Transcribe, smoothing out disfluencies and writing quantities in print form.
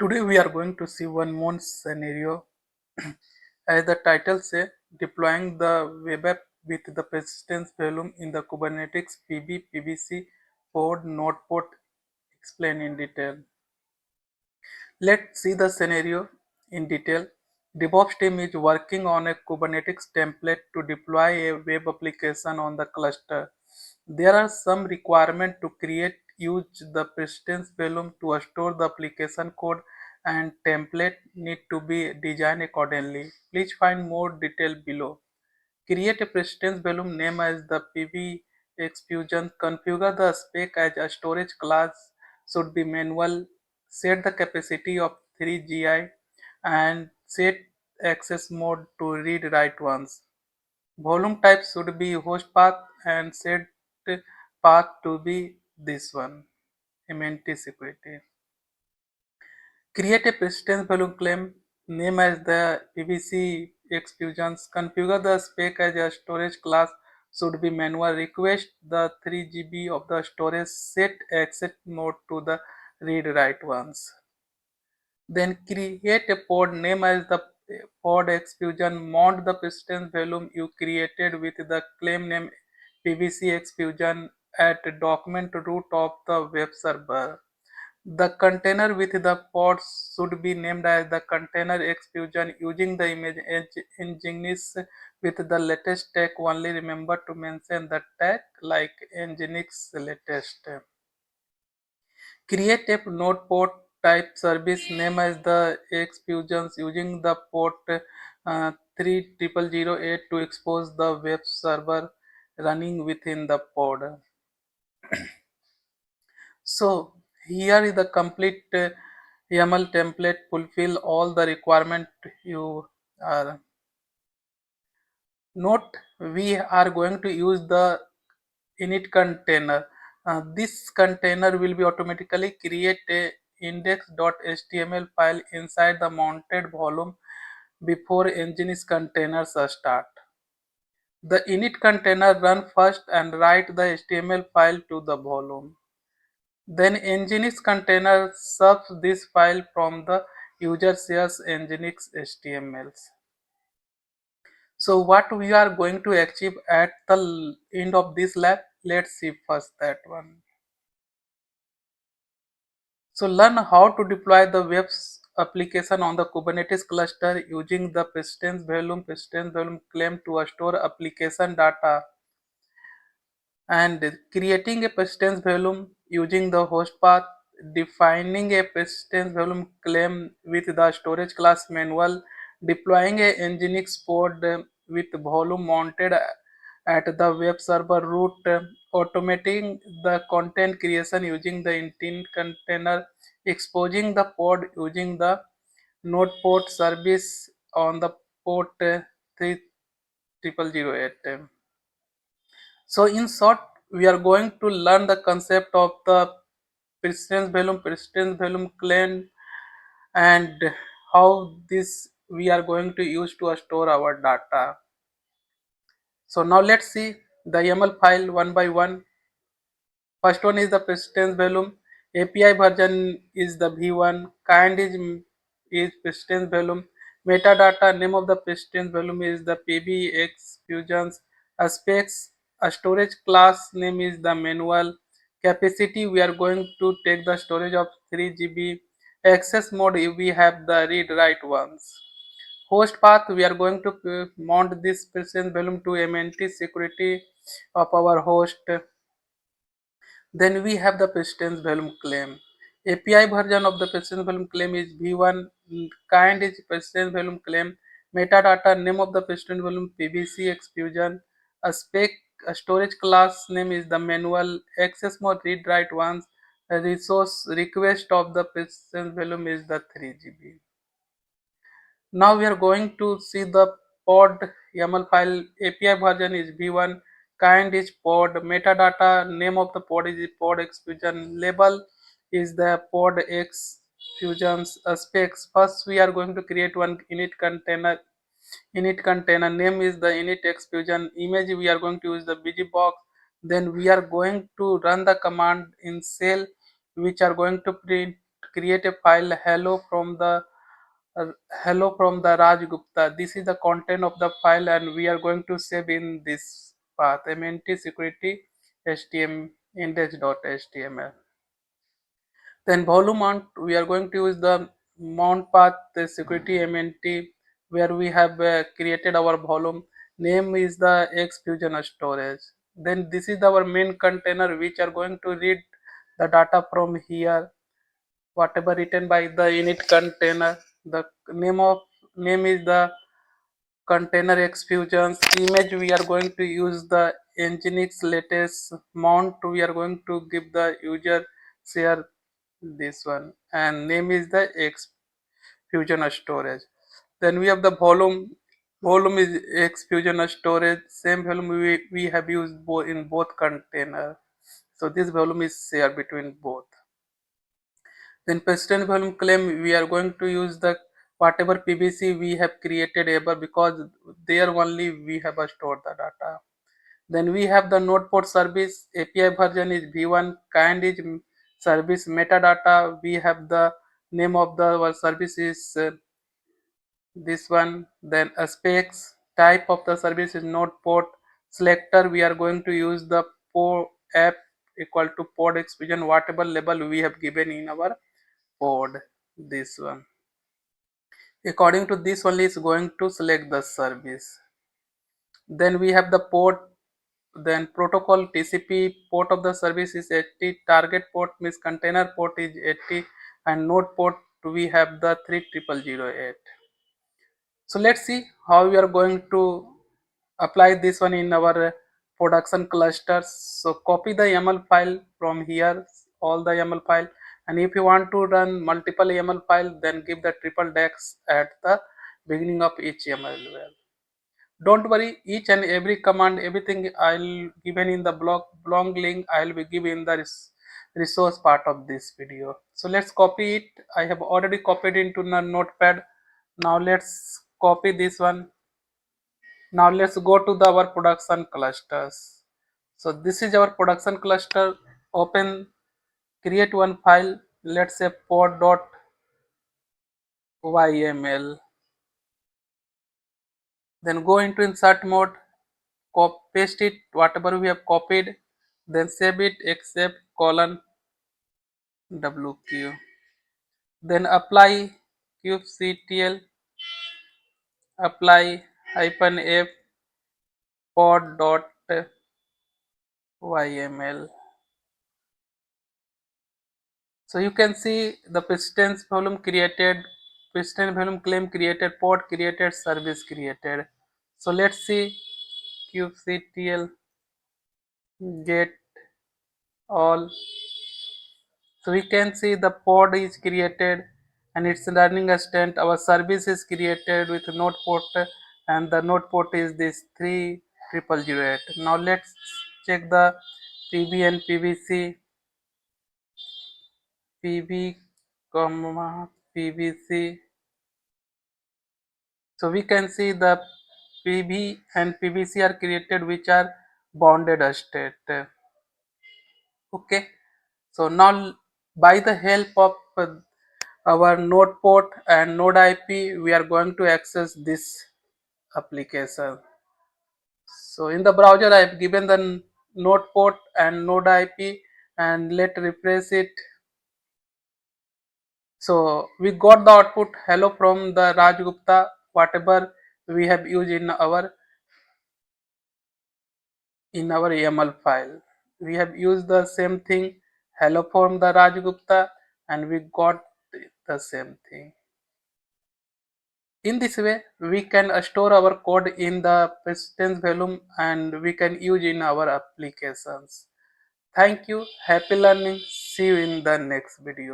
Today we are going to see one more scenario. As the title says, deploying the web app with the persistence volume in the Kubernetes PVC pod NodePort explained in detail. Let's see the scenario in detail. DevOps team is working on a Kubernetes template to deploy a web application on the cluster. There are some requirements to create use the persistence volume to store the application code and template need to be designed accordingly. Please find more detail below. Create a precedence volume name as the PV Fusion. Configure the spec as a storage class should be manual. Set the capacity of 3 GI and set access mode to read write once. Volume type should be host path and set path to be this one. MNT security. Create a precedence volume claim name as the PVC Fusions. Configure the spec as a storage class should be manual. Request the 3 GB of the storage. Set exit mode to the read write once. Then create a pod name as the pod Fusion. Mount the precedence volume you created with the claim name PVC Fusion at document root of the web server. The container with the pods should be named as the container Fusion using the image Nginx with the latest tag. Only remember to mention the tag like Nginx latest. Create a NodePort type service name as the Fusions using the port 3008 to expose the web server running within the pod. So here is the complete YAML template fulfill all the requirement you are. Note we are going to use the init container. This container will be automatically create a index.html file inside the mounted volume before Nginx containers start. The init container run first and write the HTML file to the volume. Then Nginx container serves this file from the user shares Nginx HTMLs. So what we are going to achieve at the end of this lab, let's see first that one. So learn how to deploy the web application on the Kubernetes cluster using the persistence volume claim to store application data and creating a persistence volume using the host path, defining a persistence volume claim with the storage class manual, deploying a Nginx pod with volume mounted at the web server root, automating the content creation using the intent container, exposing the pod using the NodePort service on the port 3008. So in short, we are going to learn the concept of the persistence volume claim and how this we are going to use to store our data. So now let's see the YAML file one by one. First one is the persistence volume. API version is the V1. Kind is persistence volume. Metadata name of the persistence volume is the PBX fusions. Specs a storage class name is the manual. Capacity we are going to take the storage of 3 GB. Access mode we have the read write ones. Host path we are going to mount this persistence volume to MNT security of our host. Then we have the persistence volume claim. API version of the persistence volume claim is V1. Kind is persistence volume claim. Metadata name of the persistence volume PVC Fusion. A spec a storage class name is the manual. Access mode read write once. A resource request of the persistence volume is the 3 GB. Now we are going to see the pod YAML file. API version is V1, kind is pod, metadata, name of the pod is pod X fusion, label is the pod X fusions specs. First we are going to create one init container. Init container name is the init X fusion. Image we are going to use the BG box. Then we are going to run the command in shell which are going to print create a file uh, hello from the Raj Gupta. This is the content of the file, and we are going to save in this path mnt security htm index.html. Then volume mount, we are going to use the mount path the security mnt, where we have created our volume. Name is the X Fusion storage. Then this is our main container which are going to read the data from here, whatever written by the init container. The name is the container exfusions. Image, we are going to use the nginx latest. Mount, we are going to give the user share this one, and name is the X Fusion storage. Then we have the volume is X Fusion storage. Same volume we have used in both container, so this volume is shared between both. Then persistent volume claim, we are going to use the whatever PVC we have created ever, because there only we have stored the data. Then we have the NodePort service. API version is v1. Kind is service metadata. We have the name of the our service is this one. Then specs, type of the service is NodePort. Selector, we are going to use the pod app equal to pod expression, whatever label we have given in our pod, this one. According to this only is going to select the service. Then we have the port. Then protocol TCP port of the service is 80. Target port means container port is 80, and node port we have the 3008. So let's see how we are going to apply this one in our production clusters. So copy the YAML file from here, all the YAML file, and if you want to run multiple YAML file, then give the triple dash at the beginning of each YAML well. Don't worry, each and every command, everything I'll given in the blog link, I'll be giving the resource part of this video. So let's copy it. I have already copied into the notepad. Now let's copy this one. Now let's go to our production clusters. So this is our production cluster. Open, create one file. Let's say pod.yml. Then go into insert mode, paste it, whatever we have copied, then save it, except colon wq. Then apply kubectl, apply -f pod.yml. So you can see the persistence volume created, persistent volume claim created, pod created, service created. So let's see kubectl get all. So we can see the pod is created and it's running a stent. Our service is created with NodePort, and the NodePort is this 3008. Now let's check the PV and PVC, PV, PVC. So we can see the PV and PVC are created which are bounded state. Okay. So now by the help of our node port and node IP, we are going to access this application. So in the browser, I have given the node port and node IP, and let refresh it. So we got the output hello from the Raj Gupta, whatever we have used in our YAML file. We have used the same thing hello from the Raj Gupta, and we got the same thing. In this way, we can store our code in the persistence volume and we can use in our applications. Thank you. Happy learning. See you in the next video.